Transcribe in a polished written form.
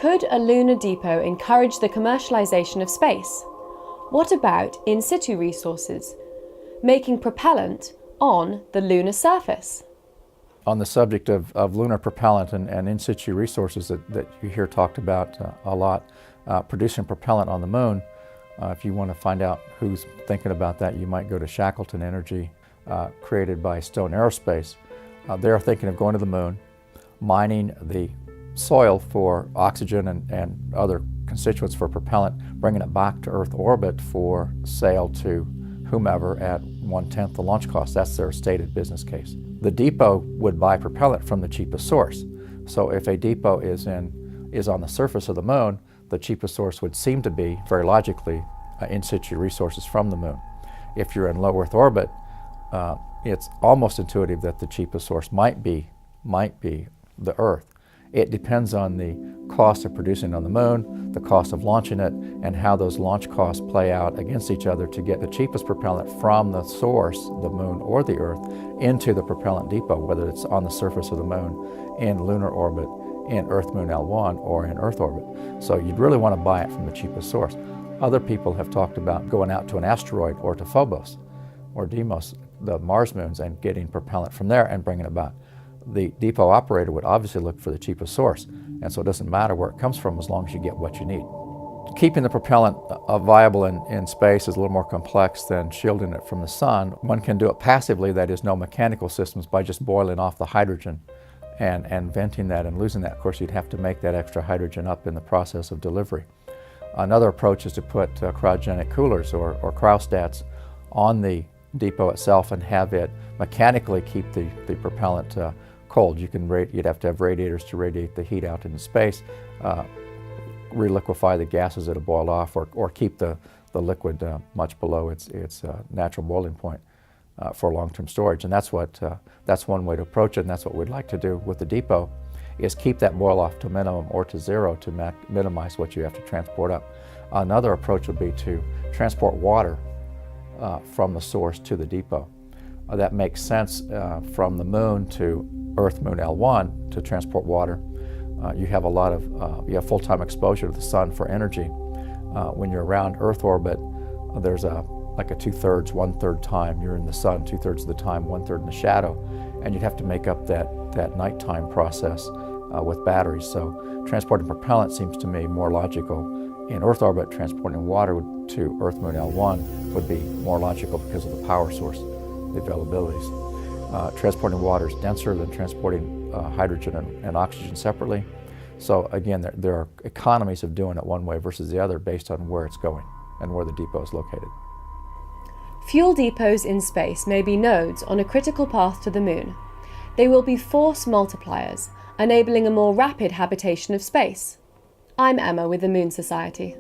Could a lunar depot encourage the commercialization of space? What about in situ resources, making propellant on the lunar surface? On the subject of lunar propellant and in situ resources that you hear talked about a lot, producing propellant on the moon, if you want to find out who's thinking about that, you might go to Shackleton Energy, created by Stone Aerospace. They're thinking of going to the moon, mining the soil for oxygen and other constituents for propellant, bringing it back to Earth orbit for sale to whomever at 1/10 the launch cost. That's their stated business case. The depot would buy propellant from the cheapest source. So if a depot is on the surface of the moon, the cheapest source would seem to be, very logically, in situ resources from the moon. If you're in low Earth orbit, it's almost intuitive that the cheapest source might be the Earth. It depends on the cost of producing on the moon, the cost of launching it, and how those launch costs play out against each other to get the cheapest propellant from the source, the moon or the Earth, into the propellant depot, whether it's on the surface of the moon, in lunar orbit, in Earth-Moon L1, or in Earth orbit. So you'd really want to buy it from the cheapest source. Other people have talked about going out to an asteroid or to Phobos or Deimos, the Mars moons, and getting propellant from there and bringing it back. The depot operator would obviously look for the cheapest source, and so it doesn't matter where it comes from as long as you get what you need. Keeping the propellant viable in space is a little more complex than shielding it from the sun. One can do it passively, that is, no mechanical systems, by just boiling off the hydrogen and venting that and losing that. Of course, you'd have to make that extra hydrogen up in the process of delivery. Another approach is to put cryogenic coolers or cryostats on the depot itself and have it mechanically keep the propellant cold. You'd have to have radiators to radiate the heat out into space, reliquefy the gases that have boiled off, or keep the liquid much below its natural boiling point for long-term storage. And that's one way to approach it, and that's what we'd like to do with the depot, is keep that boil off to minimum or to zero to minimize what you have to transport up. Another approach would be to transport water from the source to the depot. That makes sense from the moon to Earth-Moon L1 to transport water. You have you have full-time exposure to the sun for energy. When you're around Earth orbit, there's like a 2/3, 1/3 time you're in the sun, 2/3 of the time, 1/3 in the shadow, and you'd have to make up that nighttime process with batteries. So transporting propellant seems to me more logical. In Earth orbit, transporting water to Earth-Moon L1 would be more logical because of the power source, the availabilities. Transporting water is denser than transporting hydrogen and oxygen separately. So again, there are economies of doing it one way versus the other based on where it's going and where the depot is located. Fuel depots in space may be nodes on a critical path to the moon. They will be force multipliers, enabling a more rapid habitation of space. I'm Emma with the Moon Society.